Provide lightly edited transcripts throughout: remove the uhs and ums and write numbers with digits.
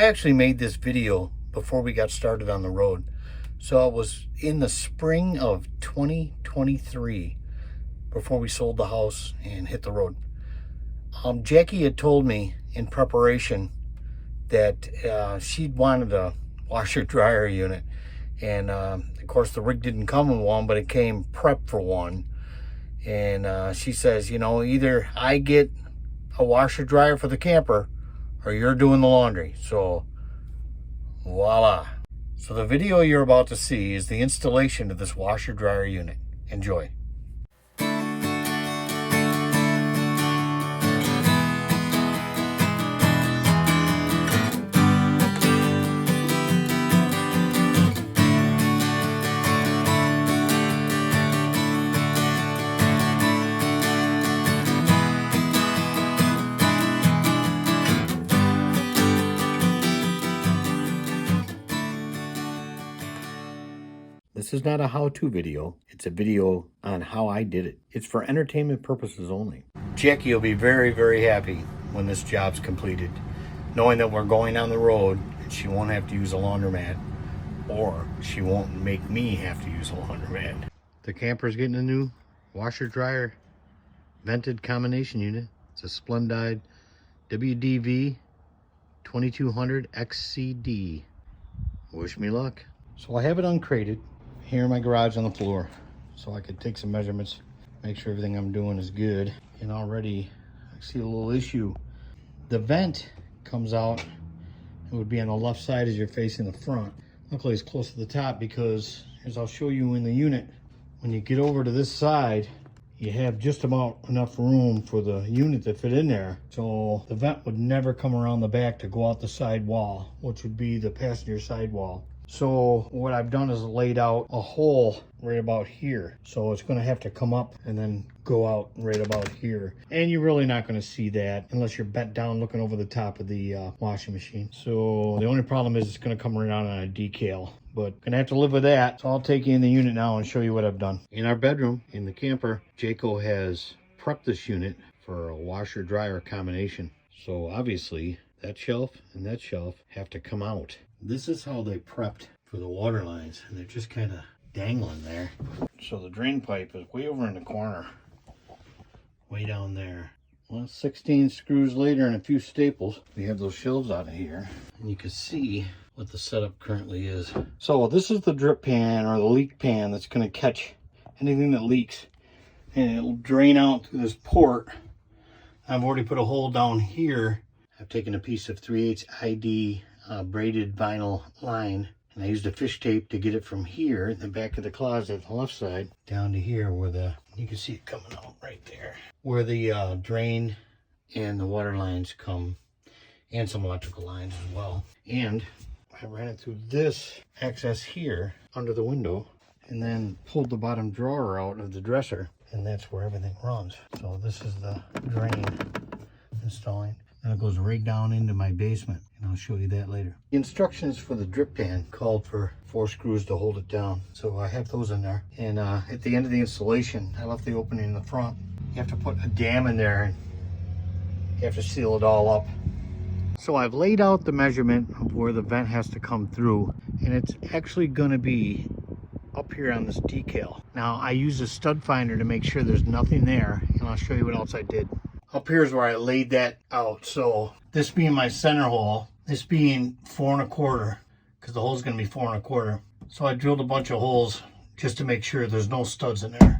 actually made this video before we got started on the road. So it was in the spring of 2023 before we sold the house and hit the road. Jackie had told me in preparation that she'd wanted a washer dryer unit, and of course the rig didn't come in one, but it came prepped for one. And she says, you know, either I get a washer dryer for the camper or you're doing the laundry. So voila. So the video you're about to see is the installation of this washer dryer unit. Enjoy. This is not a how-to video. It's a video on how I did it. It's for entertainment purposes only. Jackie will be very, very happy when this job's completed, knowing that we're going on the road and she won't have to use a laundromat, or she won't make me have to use a laundromat. The camper's getting a new washer dryer vented combination unit. It's a Splendide WDV2200XCD. Wish me luck. So I have it uncrated here in my garage on the floor, so I could take some measurements, make sure everything I'm doing is good. And already I see a little issue. The vent comes out, it would be on the left side as you're facing the front. Luckily it's close to the top, because as I'll show you in the unit, when you get over to this side, you have just about enough room for the unit to fit in there. So the vent would never come around the back to go out the side wall, which would be the passenger side wall. So what I've done is laid out a hole right about here. So it's going to have to come up and then go out right about here. And you're really not going to see that unless you're bent down looking over the top of the washing machine. So the only problem is it's going to come right out on a decal. But gonna have to live with that. So I'll take you in the unit now and show you what I've done. In our bedroom, in the camper, Jayco has prepped this unit for a washer dryer combination. So obviously that shelf and that shelf have to come out. This is how they prepped for the water lines, and they're just kind of dangling there. So the drain pipe is way over in the corner, way down there. Well, 16 screws later and a few staples, we have those shelves out of here, and you can see what the setup currently is. So this is the drip pan, or the leak pan, that's going to catch anything that leaks, and it'll drain out through this port. I've already put a hole down here. I've taken a piece of 3/8 ID braided vinyl line, and I used a fish tape to get it from here in the back of the closet on the left side down to here, where you can see it coming out right there, where the drain and the water lines come, and some electrical lines as well. And I ran it through this access here under the window, and then pulled the bottom drawer out of the dresser, and that's where everything runs. So this is the drain installing, and it goes right down into my basement, and I'll show you that later. The instructions for the drip pan called for 4 screws to hold it down, so I have those in there. And at the end of the installation, I left the opening in the front. You have to put a dam in there, and you have to seal it all up. So I've laid out the measurement of where the vent has to come through, and it's actually going to be up here on this decal. Now I use a stud finder to make sure there's nothing there, and I'll show you what else I did. Up here is where I laid that out. So this being my center hole, this being 4 1/4, because the hole's going to be 4 1/4. So I drilled a bunch of holes just to make sure there's no studs in there.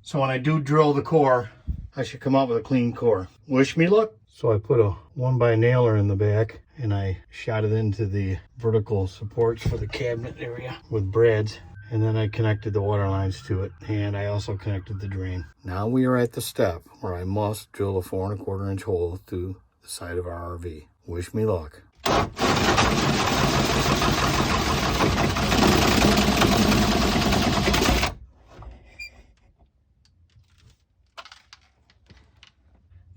So when I do drill the core, I should come out with a clean core. Wish me luck. So I put a 1x nailer in the back, and I shot it into the vertical supports for the cabinet area with brads. And then I connected the water lines to it, and I also connected the drain. Now we are at the step where I must drill a 4 1/4 inch hole through the side of our RV. Wish me luck. The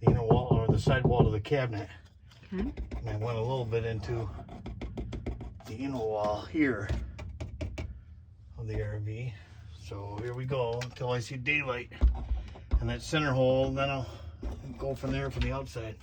inner wall, or the side wall of the cabinet. Okay. And I went a little bit into the inner wall here of the RV. So here we go until I see daylight. And that center hole, then I'll go from there from the outside.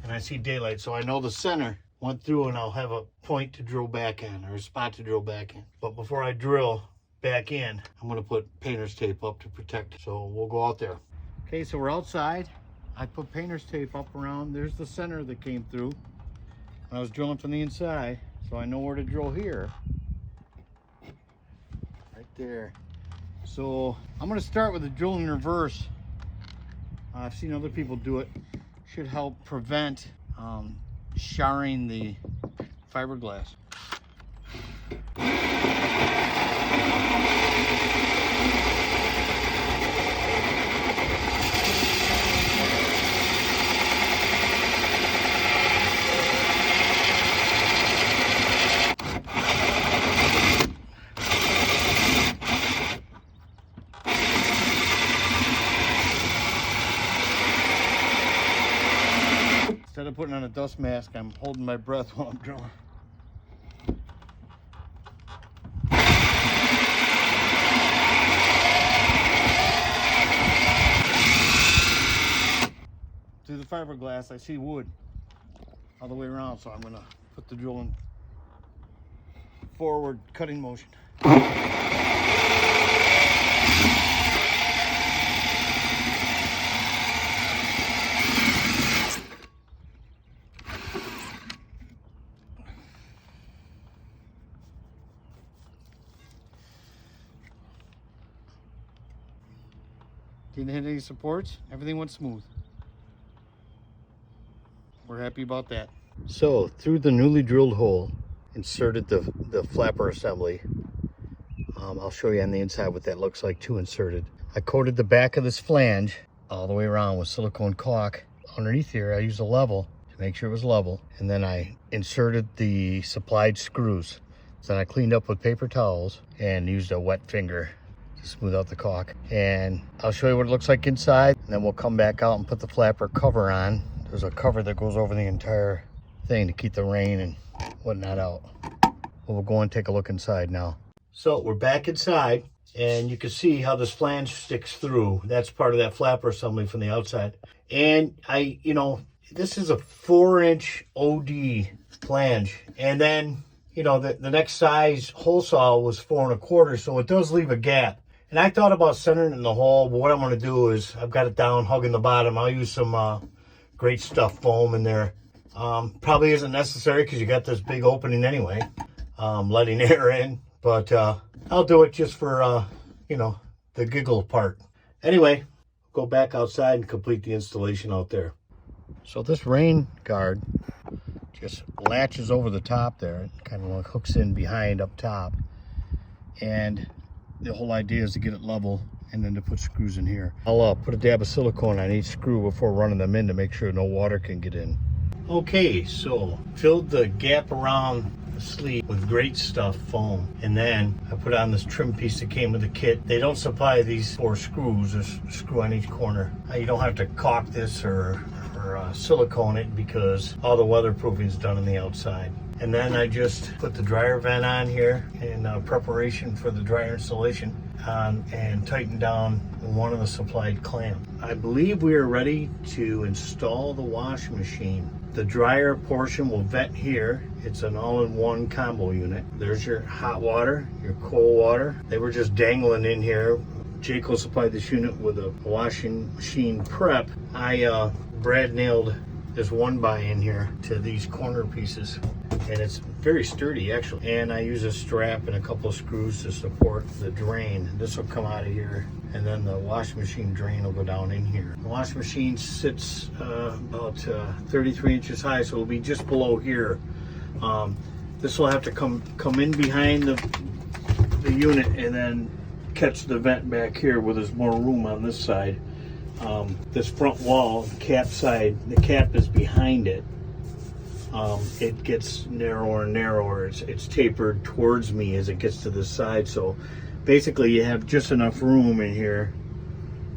and I see daylight, so I know the center went through, and I'll have a point to drill back in, or a spot to drill back in. But before I drill back in, I'm gonna put painter's tape up to protect. So we'll go out there. Okay, so we're outside. I put painter's tape up around. There's the center that came through. I was drilling from the inside, so I know where to drill here. Right there. So I'm gonna start with the drill in reverse. I've seen other people do it. Should help prevent showering the fiberglass. Instead of putting on a dust mask, I'm holding my breath while I'm drilling. Through the fiberglass, I see wood all the way around, so I'm gonna put the drill in forward cutting motion. Didn't hit any supports. Everything went smooth. We're happy about that. So through the newly drilled hole, inserted the flapper assembly. I'll show you on the inside what that looks like too inserted. I coated the back of this flange all the way around with silicone caulk. Underneath here, I used a level to make sure it was level. And then I inserted the supplied screws. So then I cleaned up with paper towels and used a wet finger to smooth out the caulk. And I'll show you what it looks like inside, and then we'll come back out and put the flapper cover on. There's a cover that goes over the entire thing to keep the rain and whatnot out. We'll go and take a look inside now. So we're back inside, and you can see how this flange sticks through. That's part of that flapper assembly from the outside. And this is a 4-inch OD flange. And then, the next size hole saw was 4 1/4, so it does leave a gap. And I thought about centering it in the hole, but what I'm going to do is I've got it down, hugging the bottom. I'll use some great stuff foam in there. Probably isn't necessary because you got this big opening anyway, letting air in. But I'll do it just for, the giggle part. Anyway, go back outside and complete the installation out there. So this rain guard just latches over the top there. It kind of hooks in behind up top. And the whole idea is to get it level and then to put screws in here. I'll put a dab of silicone on each screw before running them in to make sure no water can get in. Okay, so filled the gap around the sleeve with great stuff foam, and then I put on this trim piece that came with the kit. They don't supply these 4 screws, a screw on each corner. You don't have to caulk this or silicone it because all the weatherproofing is done on the outside. And then I just put the dryer vent on here in preparation for the dryer installation and tighten down one of the supplied clamps. I believe we are ready to install the wash machine. The dryer portion will vent here. It's an all-in-one combo unit. There's your hot water, your cold water. They were just dangling in here. Jayco supplied this unit with a washing machine prep. I brad nailed this 1x in here to these corner pieces, and it's very sturdy actually. And I use a strap and a couple of screws to support the drain. This will come out of here, and then the wash machine drain will go down in here. The wash machine sits about 33 inches high, so it'll be just below here. This will have to come in behind the unit and then catch the vent back here where there's more room on this side. This front wall, the cap side, the cap is behind it. It gets narrower and narrower. It's tapered towards me as it gets to this side. So basically you have just enough room in here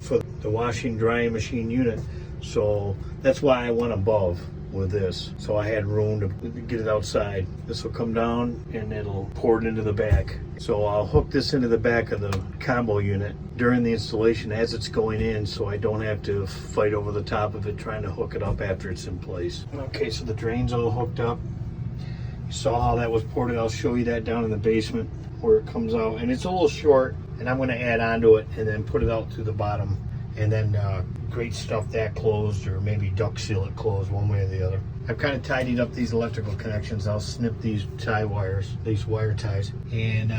for the washing drying machine unit. So that's why I went above. with this. So I had room to get it outside. This will come down and it'll pour it into the back. So I'll hook this into the back of the combo unit during the installation as it's going in, so I don't have to fight over the top of it trying to hook it up after it's in place. Okay, so the drain's all hooked up. You saw how that was ported. I'll show you that down in the basement where it comes out. And it's a little short, and I'm gonna add onto it and then put it out through the bottom. And then grate stuff that closed, or maybe duct seal it closed, one way or the other. I've kind of tidied up these electrical connections. I'll snip these tie wires, these wire ties, and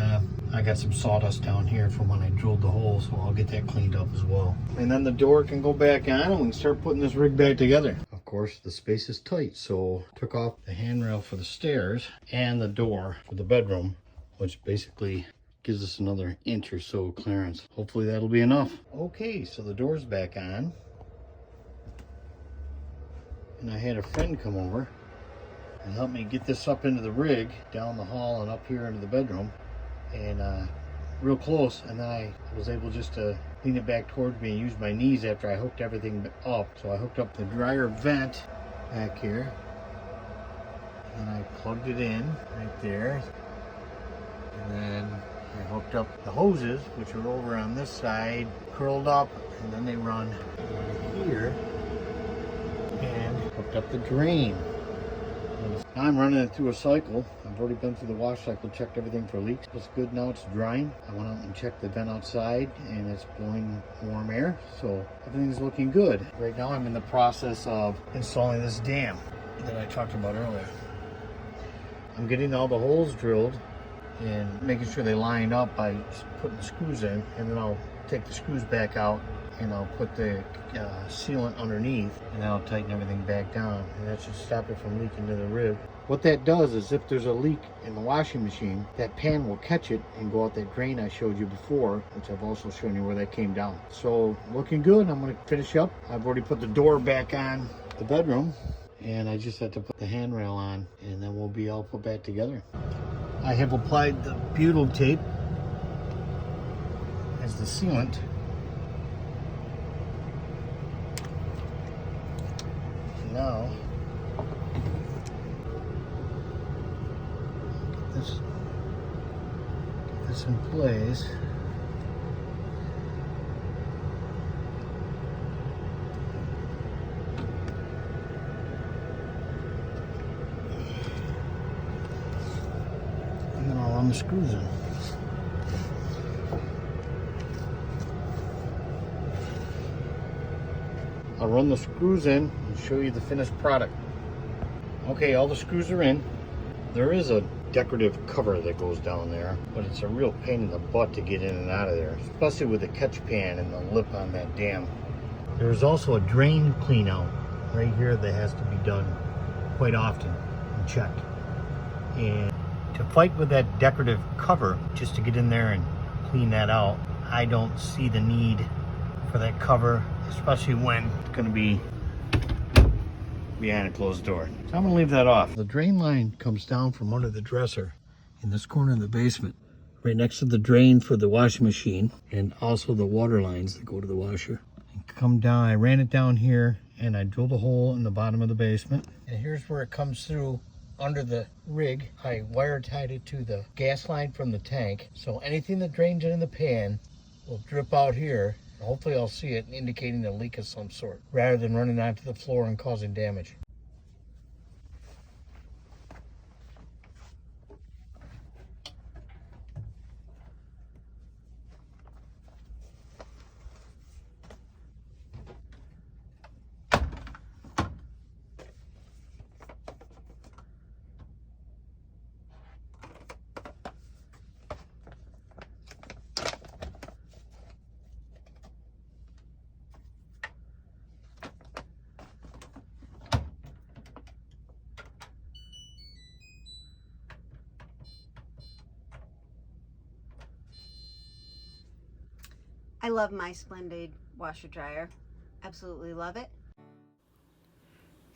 I got some sawdust down here from when I drilled the hole, so I'll get that cleaned up as well. And then the door can go back on and we can start putting this rig back together. Of course, the space is tight, so took off the handrail for the stairs and the door for the bedroom, which basically gives us another inch or so clearance. Hopefully that'll be enough. Okay, so the door's back on. And I had a friend come over and help me get this up into the rig, down the hall and up here into the bedroom. And real close, and then I was able just to lean it back towards me and use my knees after I hooked everything up. So I hooked up the dryer vent back here. And I plugged it in right there. And then I hooked up the hoses, which are over on this side, curled up, and then they run here, and hooked up the drain. Now I'm running it through a cycle. I've already been through the wash cycle, checked everything for leaks. It's good now, it's drying. I went out and checked the vent outside, and it's blowing warm air, so everything's looking good. Right now I'm in the process of installing this dam that I talked about earlier. I'm getting all the holes drilled and making sure they line up by putting the screws in, and then I'll take the screws back out and I'll put the sealant underneath, and I'll tighten everything back down, and that should stop it from leaking to the rib. What that does is, if there's a leak in the washing machine, that pan will catch it and go out that drain I showed you before, which I've also shown you where that came down. So looking good. I'm going to finish up. I've already put the door back on the bedroom, and I just have to put the handrail on, and then we'll be all put back together. I have applied the butyl tape as the sealant. Now, get this in place. And then I'll run the screws in. I'll run the screws in and show you the finished product. Okay, all the screws are in. There is a decorative cover that goes down there, but it's a real pain in the butt to get in and out of there, especially with the catch pan and the lip on that dam. There's also a drain clean out right here that has to be done quite often and checked. And to fight with that decorative cover, just to get in there and clean that out, I don't see the need for that cover, especially when it's going to be behind a closed door. So I'm going to leave that off. The drain line comes down from under the dresser in this corner of the basement, right next to the drain for the washing machine, and also the water lines that go to the washer. And come down, I ran it down here, and I drilled a hole in the bottom of the basement. And here's where it comes through under the rig. I wire tied it to the gas line from the tank, so anything that drains in the pan will drip out here. Hopefully I'll see it indicating a leak of some sort, rather than running onto the floor and causing damage. I love my Splendide washer dryer. Absolutely love it.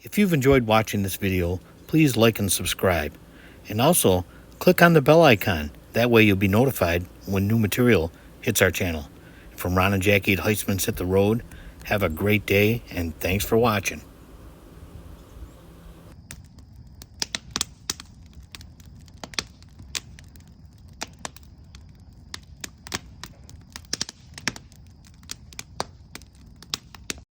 If you've enjoyed watching this video, please like and subscribe. And also, click on the bell icon. That way you'll be notified when new material hits our channel. From Ron and Jackie at HEISTMAN'S Hit the Road, have a great day, and thanks for watching.